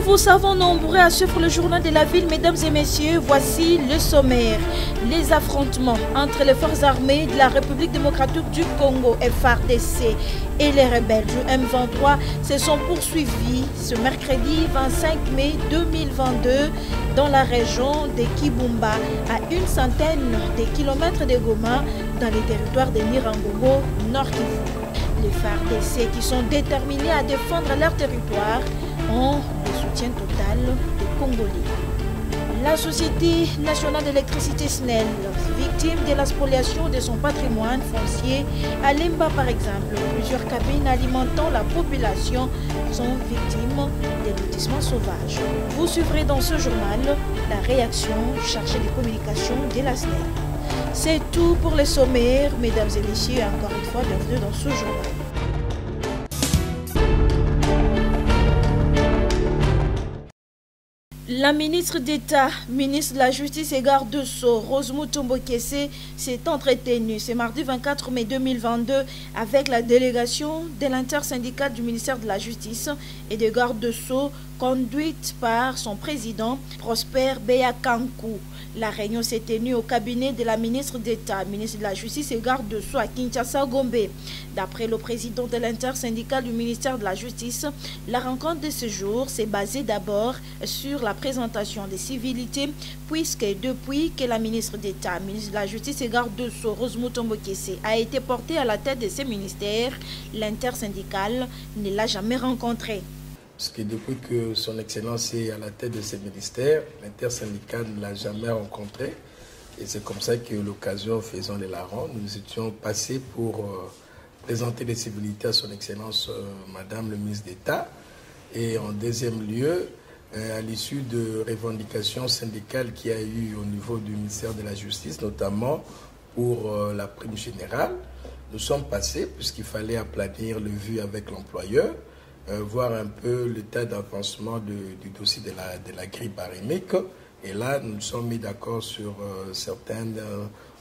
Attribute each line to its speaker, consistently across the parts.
Speaker 1: vous savons nombreux à suivre le journal de la ville, mesdames et messieurs, voici le sommaire. Les affrontements entre les forces armées de la République démocratique du Congo, FARDC, et les rebelles du M23 se sont poursuivis ce mercredi 25 mai 2022 dans la région de Kibumba, à une centaine de kilomètres de Goma, dans les territoires de Nirangongo, Nord Kivu. Les FARDC, qui sont déterminés à défendre leur territoire, ont le soutien total des Congolais. La Société nationale d'électricité SNEL, victime de la spoliation de son patrimoine foncier, à Lemba par exemple, plusieurs cabines alimentant la population sont victimes des lotissements sauvages. Vous suivrez dans ce journal la réaction chargée de communication de la SNEL. C'est tout pour les sommaires, mesdames et messieurs, encore une fois, bienvenue dans ce journal. La ministre d'État, ministre de la Justice et garde de Sceaux, Rose Mutombo Kese, s'est entretenue ce mardi 24 mai 2022 avec la délégation de l'intersyndicale du ministère de la Justice et des gardes de Sceaux, conduite par son président, Prosper Beyakankou. La réunion s'est tenue au cabinet de la ministre d'État, ministre de la Justice et garde de Sceaux à Kinshasa, Gombe. D'après le président de l'intersyndicale du ministère de la Justice, la rencontre de ce jour s'est basée d'abord sur la présentation des civilités, puisque depuis que la ministre d'État, ministre de la Justice et garde de Sceaux, Rose Mutombo Kese, a été portée à la tête de ces ministères, l'intersyndicale ne l'a jamais rencontrée.
Speaker 2: Parce que depuis que son Excellence est à la tête de ces ministères, l'intersyndicale ne l'a jamais rencontré. Et c'est comme ça que l'occasion faisant les larrons, nous étions passés pour présenter les civilités à son Excellence Madame le ministre d'État. Et en deuxième lieu, à l'issue de revendications syndicales qu'il y a eu au niveau du ministère de la Justice, notamment pour la prime générale, nous sommes passés, puisqu'il fallait aplanir le vu avec l'employeur, voir un peu l'état d'avancement du dossier de la grille barémique. Et là, nous nous sommes mis d'accord sur certaines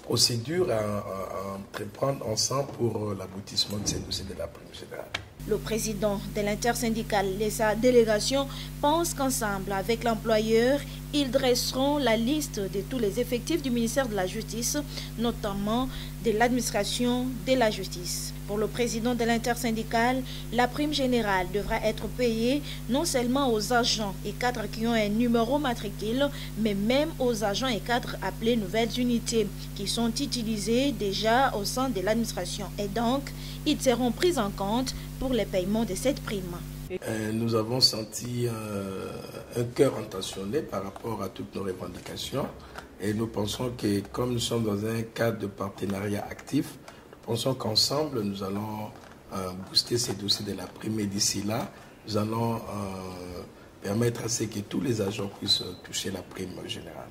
Speaker 2: procédures à entreprendre ensemble pour l'aboutissement de ces dossiers de la prime générale.
Speaker 1: Le président de l'intersyndicale et sa délégation pensent qu'ensemble avec l'employeur, ils dresseront la liste de tous les effectifs du ministère de la Justice, notamment de l'administration de la justice. Pour le président de l'intersyndicale, la prime générale devra être payée non seulement aux agents et cadres qui ont un numéro matricule, mais même aux agents et cadres appelés nouvelles unités, qui sont utilisés déjà au sein de l'administration. Et donc, ils seront pris en compte pour le paiement de cette prime.
Speaker 2: Nous avons senti un cœur intentionné par rapport à toutes nos revendications et nous pensons que comme nous sommes dans un cadre de partenariat actif, nous pensons qu'ensemble nous allons booster ces dossiers de la prime et d'ici là, nous allons permettre à ce que tous les agents puissent toucher la prime générale.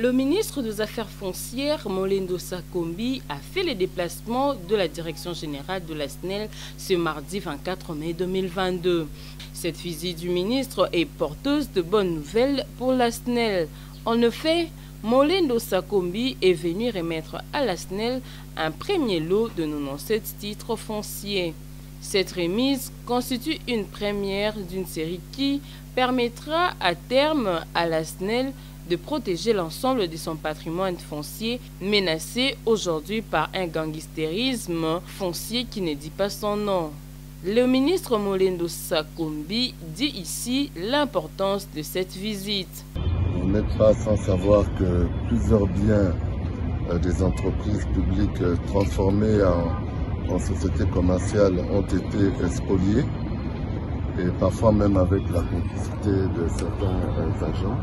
Speaker 3: Le ministre des Affaires foncières, Molendo Sakombi, a fait le déplacement de la direction générale de la SNEL ce mardi 24 mai 2022. Cette visite du ministre est porteuse de bonnes nouvelles pour la SNEL. En effet, Molendo Sakombi est venu remettre à la SNEL un premier lot de 97 titres fonciers. Cette remise constitue une première d'une série qui permettra à terme à la SNEL de protéger l'ensemble de son patrimoine foncier menacé aujourd'hui par un gangstérisme foncier qui ne dit pas son nom. Le ministre Molendo Sakombi dit ici l'importance de cette visite.
Speaker 4: Vous n'êtes pas sans savoir que plusieurs biens des entreprises publiques transformées en sociétés commerciales ont été spoliés et parfois même avec la complicité de certains agents.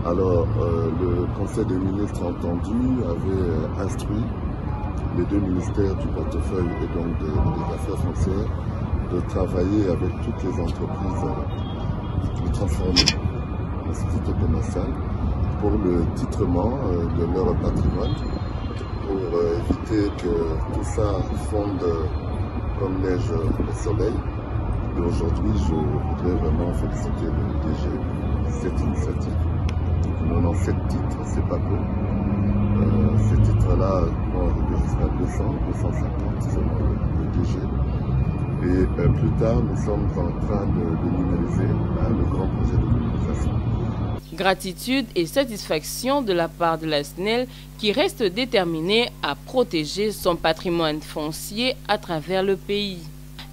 Speaker 4: Alors, le Conseil des ministres entendu avait instruit les deux ministères du portefeuille et donc des affaires foncières de travailler avec toutes les entreprises transformées en sociétés commerciales pour le titrement de leur patrimoine, pour éviter que tout ça fonde comme neige au soleil. Et aujourd'hui, je voudrais vraiment féliciter le DG de cette initiative. Nous avons 7 titres, c'est pas peu. Ces titres-là, bon, le 250 selon le DG. Et plus tard, nous sommes en train de numériser le grand projet de numérisation.
Speaker 3: Gratitude et satisfaction de la part de la SNEL qui reste déterminée à protéger son patrimoine foncier à travers le pays.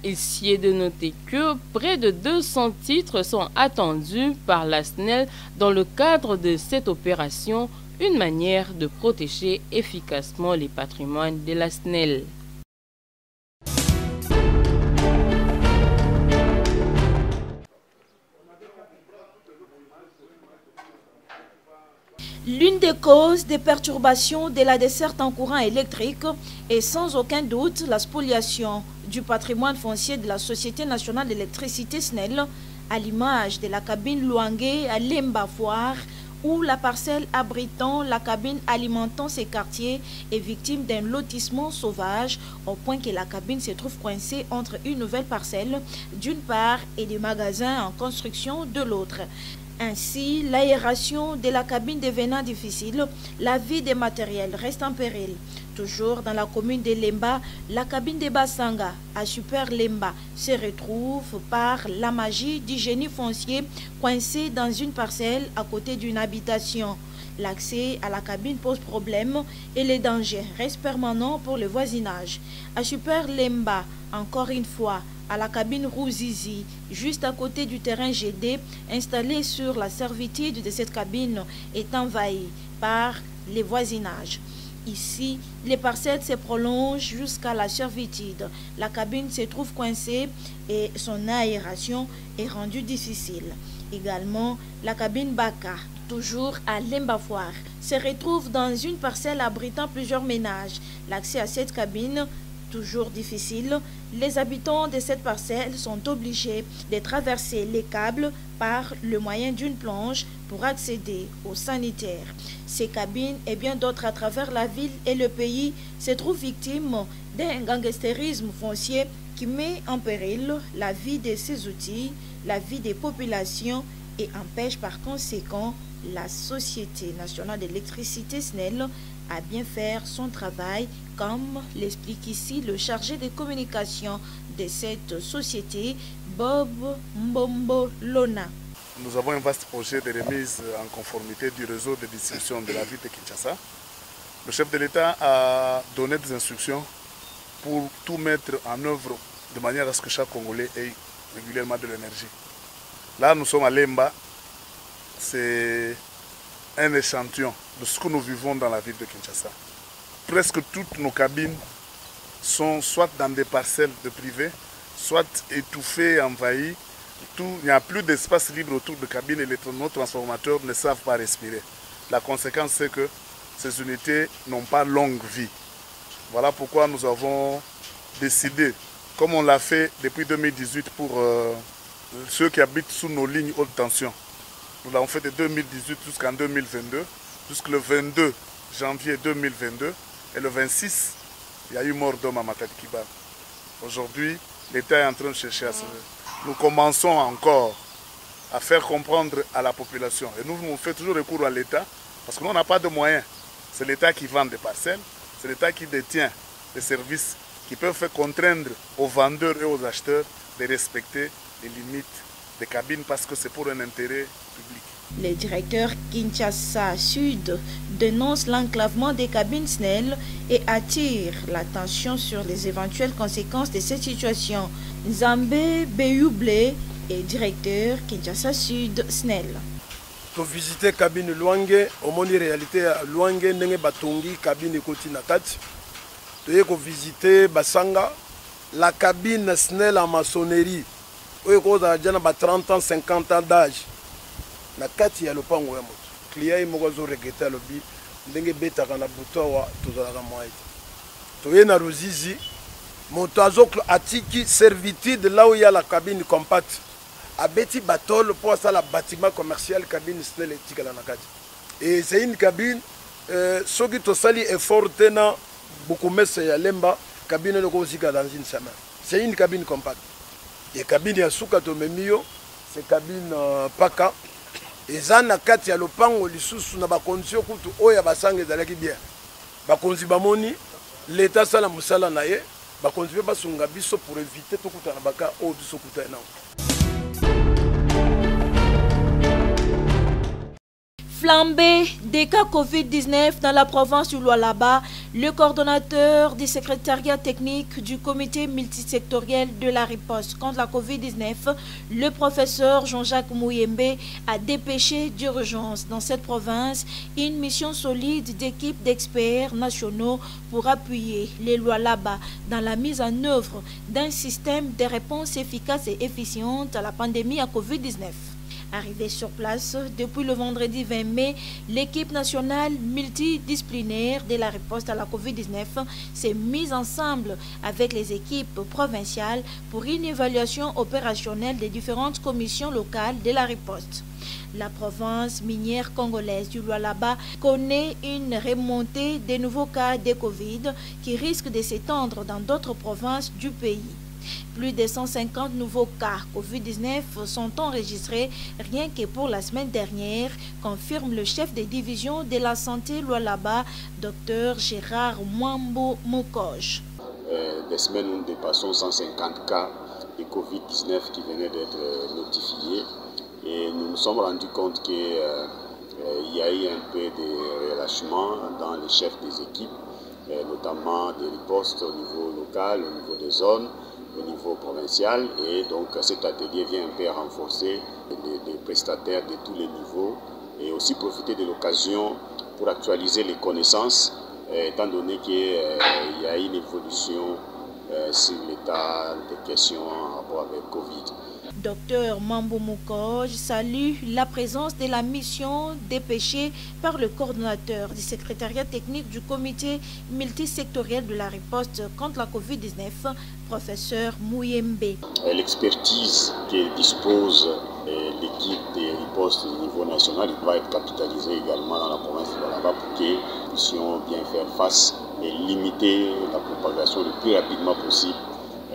Speaker 3: Il s'y est de noter que près de 200 titres sont attendus par la SNEL dans le cadre de cette opération, une manière de protéger efficacement les patrimoines de la SNEL.
Speaker 1: L'une des causes des perturbations de la desserte en courant électrique est sans aucun doute la spoliation du patrimoine foncier de la Société nationale d'électricité SNEL, à l'image de la cabine Luangue à Lemba Foire, où la parcelle abritant la cabine alimentant ces quartiers est victime d'un lotissement sauvage, au point que la cabine se trouve coincée entre une nouvelle parcelle d'une part et des magasins en construction de l'autre. Ainsi, l'aération de la cabine devenant difficile, la vie des matériels reste en péril. Toujours dans la commune de Lemba, la cabine de Basanga à Super Lemba se retrouve par la magie du génie foncier coincé dans une parcelle à côté d'une habitation. L'accès à la cabine pose problème et les dangers restent permanents pour le voisinage. À Super Lemba, encore une fois, à la cabine Rouzizi, juste à côté du terrain GD, installé sur la servitude de cette cabine, est envahi par les voisinages. Ici, les parcelles se prolongent jusqu'à la servitude. La cabine se trouve coincée et son aération est rendue difficile. Également, la cabine Baka, toujours à Lembafoire, se retrouve dans une parcelle abritant plusieurs ménages. L'accès à cette cabine toujours difficile, les habitants de cette parcelle sont obligés de traverser les câbles par le moyen d'une planche pour accéder aux sanitaires. Ces cabines et bien d'autres à travers la ville et le pays se trouvent victimes d'un gangstérisme foncier qui met en péril la vie de ces outils, la vie des populations et empêche par conséquent la Société nationale d'électricité SNEL à bien faire son travail, comme l'explique ici le chargé de communication de cette société, Bob Mbombo Lona.
Speaker 5: Nous avons un vaste projet de remise en conformité du réseau de distribution de la ville de Kinshasa. Le chef de l'État a donné des instructions pour tout mettre en œuvre de manière à ce que chaque Congolais ait régulièrement de l'énergie. Là, nous sommes à Lemba. C'est un échantillon de ce que nous vivons dans la ville de Kinshasa. Presque toutes nos cabines sont soit dans des parcelles de privés, soit étouffées, envahies. Il n'y a plus d'espace libre autour de cabines et nos transformateurs ne savent pas respirer. La conséquence, c'est que ces unités n'ont pas longue vie. Voilà pourquoi nous avons décidé, comme on l'a fait depuis 2018 pour ceux qui habitent sous nos lignes haute tension. Nous l'avons fait de 2018 jusqu'en 2022, jusqu'au 22 janvier 2022. Et le 26, il y a eu mort d'homme à Matadi-Kibale. Aujourd'hui, l'État est en train de chercher à se... Nous commençons encore à faire comprendre à la population. Et nous faisons toujours recours à l'État, parce que nous, on n'a pas de moyens. C'est l'État qui vend des parcelles, c'est l'État qui détient des services qui peuvent faire contraindre aux vendeurs et aux acheteurs de respecter les limites des cabines parce que c'est pour un intérêt public.
Speaker 1: Le directeur Kinshasa Sud dénonce l'enclavement des cabines SNEL et attire l'attention sur les éventuelles conséquences de cette situation. Nzambe Beyouble est directeur Kinshasa Sud SNEL.
Speaker 6: Pour visiter cabine Luangue, au moins réalité Luangue n'enge batongi cabine koti nakati. Pour visiter Basanga, la cabine SNEL en maçonnerie. Oyo ko za jana ba 30 ans 50 ans d'âge. Na kati ya lopango ya moto client yi moko zo regretter lobi ndenge betaka na buto wa tozalaka mwaiti toye na Ruzizi moto azoklo atiki servitude là où il y a la cabine compacte abeti batol pour ça la bâtiment commercial cabine SNEL etikala na kati et c'est une cabine soki to sali effort tena beaucoup messe ya Lemba cabine le ko zika dans une semaine c'est une cabine compacte et cabine ya suka to memio c'est cabine paka eza na kati ya lopango lisusu na bakonzi kutu oya basanga ezalaki bien bakonzi bamoni l'état asala mosala na ye bakontinue basunga biso pour éviter tokutana baka oyo biso kutana nao.
Speaker 1: Flambée des cas Covid-19 dans la province du Lualaba, le coordonnateur du secrétariat technique du comité multisectoriel de la riposte contre la Covid-19, le professeur Jean-Jacques Mouyembe, a dépêché d'urgence dans cette province une mission solide d'équipes d'experts nationaux pour appuyer les Lualaba dans la mise en œuvre d'un système de réponse efficace et efficiente à la pandémie à Covid-19. Arrivée sur place depuis le vendredi 20 mai, l'équipe nationale multidisciplinaire de la riposte à la Covid-19 s'est mise ensemble avec les équipes provinciales pour une évaluation opérationnelle des différentes commissions locales de la riposte. La province minière congolaise du Lualaba connaît une remontée des nouveaux cas de Covid qui risquent de s'étendre dans d'autres provinces du pays. Plus de 150 nouveaux cas Covid-19 sont enregistrés rien que pour la semaine dernière, confirme le chef de division de la santé Lualaba, Dr Gérard Mwambo Mokoj.
Speaker 7: Des semaines où nous dépassons 150 cas de Covid-19 qui venaient d'être notifiés et nous nous sommes rendus compte qu'il y a eu un peu de relâchement dans les chefs des équipes, notamment des ripostes au niveau local, au niveau des zones, au niveau provincial, et donc cet atelier vient un peu renforcer les prestataires de tous les niveaux et aussi profiter de l'occasion pour actualiser les connaissances, étant donné qu'il y a une évolution sur l'état des questions en rapport avec Covid.
Speaker 1: Dr Mambo Mokoj salue la présence de la mission dépêchée par le coordonnateur du secrétariat technique du comité multisectoriel de la riposte contre la Covid-19, professeur Mouyembe.
Speaker 7: L'expertise que dispose l'équipe des ripostes au niveau national va être capitalisée également dans la province de Lualaba pour que nous puissions bien faire face et limiter la propagation le plus rapidement possible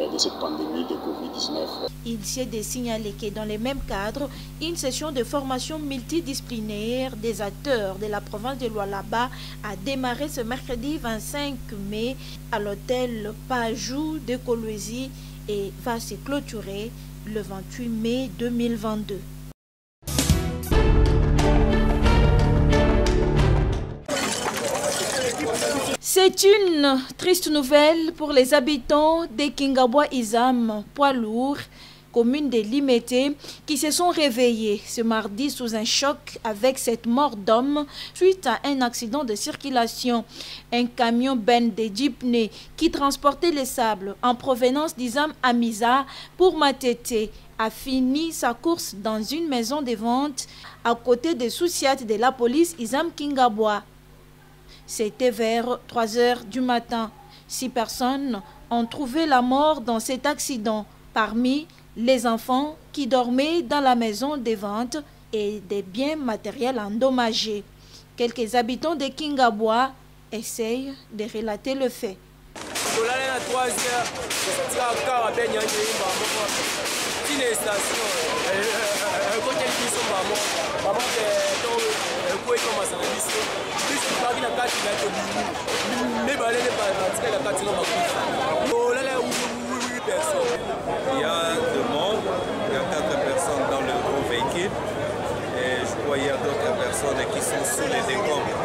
Speaker 7: de cette pandémie de Covid-19.
Speaker 1: Il s'est de signaler que dans le même cadre, une session de formation multidisciplinaire des acteurs de la province de Lualaba a démarré ce mercredi 25 mai à l'hôtel Pajou de Kolwezi et va se clôturer le 28 mai 2022. C'est une triste nouvelle pour les habitants de Kingabwa Izam, poids lourd, commune de Limete, qui se sont réveillés ce mardi sous un choc avec cette mort d'homme suite à un accident de circulation. Un camion Ben de Jeepney qui transportait les sables en provenance d'Izam à Miza pour Matete a fini sa course dans une maison de vente à côté des sous-siat de la police Izam Kingabwa. C'était vers 3 heures du matin. 6 personnes ont trouvé la mort dans cet accident, parmi les enfants qui dormaient dans la maison des ventes et des biens matériels endommagés. Quelques habitants de Kingabwa essayent de relater le fait.
Speaker 8: Il y a 2 morts, il y a 4 personnes dans le gros véhicule et je crois qu'il y a d'autres personnes qui sont sous les décombres.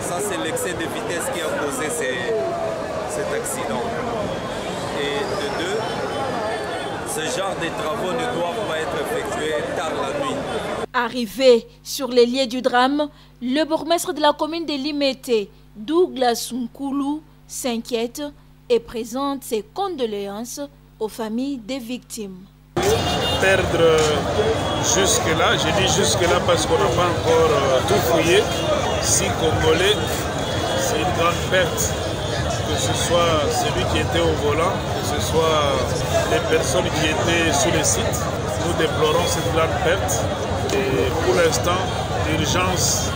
Speaker 8: Ça c'est l'excès de vitesse qui a causé cet accident. Et de 2, ce genre de travaux ne doivent pas être effectués tard la nuit.
Speaker 1: Arrivé sur les lieux du drame, le bourgmestre de la commune de Limete, Douglas Nkulu, s'inquiète et présente ses condoléances aux familles des victimes.
Speaker 9: Perdre jusque-là, je dis jusque-là parce qu'on n'a pas encore tout fouillé, 6 Congolais, c'est une grande perte. Que ce soit celui qui était au volant, que ce soit les personnes qui étaient sur le site, nous déplorons cette grande perte. Et pour l'instant, l'urgence,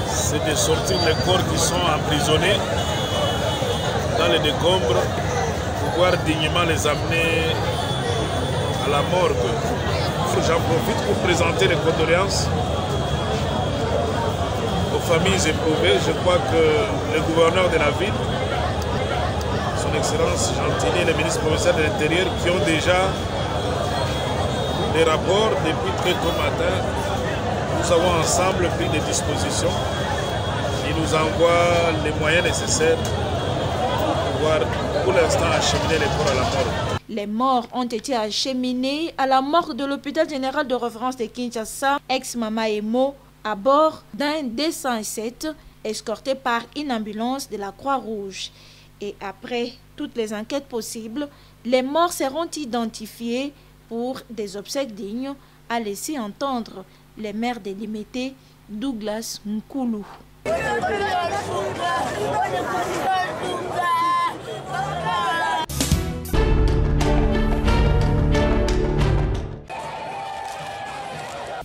Speaker 9: c'est de sortir les corps qui sont emprisonnés dans les décombres, pouvoir dignement les amener à la morgue. J'en profite pour présenter les condoléances aux familles éprouvées. Je crois que le gouverneur de la ville, son Excellence Gentilly, le ministre provincial de l'Intérieur, qui ont déjà des rapports depuis très tôt matin. Nous avons ensemble pris des dispositions. Ils nous envoient les moyens nécessaires pour pouvoir, pour l'instant, acheminer les corps à la morgue.
Speaker 1: Les morts ont été acheminés à la morgue de l'hôpital général de référence de Kinshasa, ex-Mama Emo, à bord d'un D107, escorté par une ambulance de la Croix-Rouge. Et après toutes les enquêtes possibles, les morts seront identifiés pour des obsèques dignes, a laissé entendre les maires délimités Douglas Nkoulou.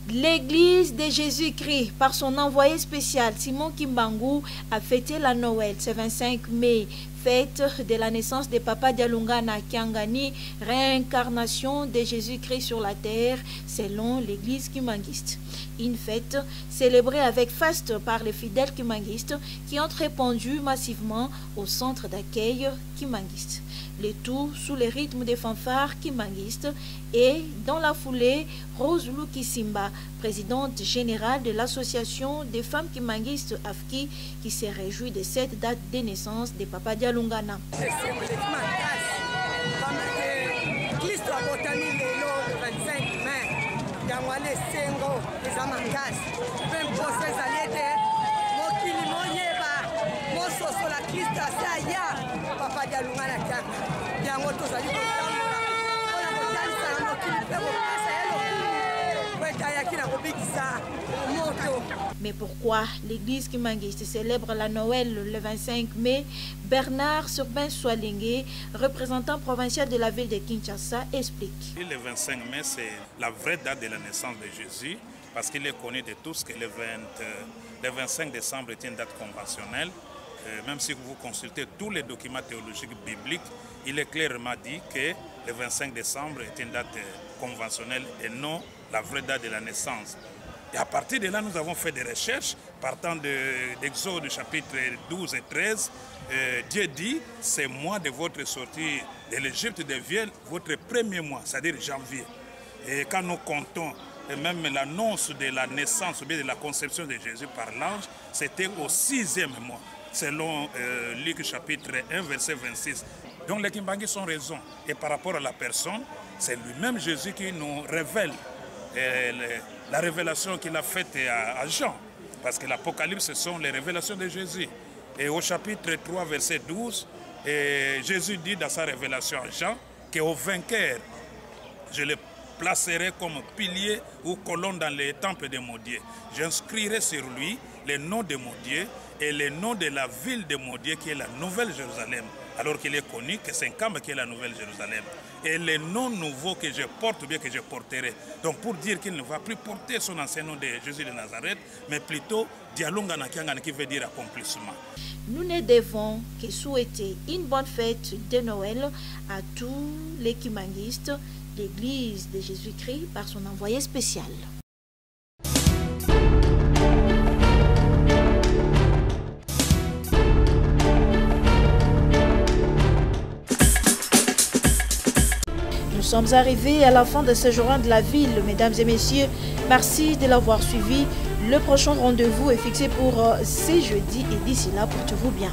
Speaker 1: L'église de Jésus-Christ, par son envoyé spécial Simon Kimbangu, a fêté la Noël ce 25 mai, fête de la naissance de Papa Dialungana Kiangani, réincarnation de Jésus-Christ sur la terre, selon l'église kimanguiste. Une fête célébrée avec faste par les fidèles kimanguistes qui ont répondu massivement au centre d'accueil kimanguiste. Le tout sous les rythmes des fanfares kimanguistes et dans la foulée, Rose Lukisimba, présidente générale de l'association des femmes kimanguistes AFKI, qui s'est réjouie de cette date de naissance de Papa Dialungana. Mais pourquoi l'église kimanguiste célèbre la Noël le 25 mai? Bernard Surbain Soalingue, représentant provincial de la ville de Kinshasa, explique.
Speaker 10: Le 25 mai, c'est la vraie date de la naissance de Jésus, parce qu'il est connu de tous que le 25 décembre est une date conventionnelle. Même si vous consultez tous les documents théologiques bibliques, il est clairement dit que le 25 décembre est une date conventionnelle et non la vraie date de la naissance. Et à partir de là, nous avons fait des recherches partant d'Exode chapitre 12 et 13. Dieu dit, c'est moi de votre sortie de l'Égypte devient votre premier mois, c'est-à-dire janvier. Et quand nous comptons et même l'annonce de la naissance ou bien de la conception de Jésus par l'ange, c'était au 6e mois, selon Luc chapitre 1, verset 26. Donc les Kimbanguis ont raison. Et par rapport à la personne, c'est lui-même Jésus qui nous révèle la révélation qu'il a faite à Jean. Parce que l'Apocalypse, ce sont les révélations de Jésus. Et au chapitre 3, verset 12, Jésus dit dans sa révélation à Jean qu'au vainqueur, je le placerai comme pilier ou colonne dans les temples de mon Dieu. J'inscrirai sur lui les noms de mon Dieu et les noms de la ville de mon Dieu qui est la Nouvelle Jérusalem. Alors qu'il est connu que c'est Nkamba qui est la Nouvelle Jérusalem. Et les noms nouveaux que je porte ou bien que je porterai. Donc pour dire qu'il ne va plus porter son ancien nom de Jésus de Nazareth, mais plutôt Dialungana Kiangani qui veut dire accomplissement.
Speaker 1: Nous ne devons que souhaiter une bonne fête de Noël à tous les kimanguistes, l'Église de Jésus-Christ par son envoyé spécial. Nous sommes arrivés à la fin de ce journal de la ville, mesdames et messieurs. Merci de l'avoir suivi. Le prochain rendez-vous est fixé pour ce jeudi et d'ici là, portez-vous bien.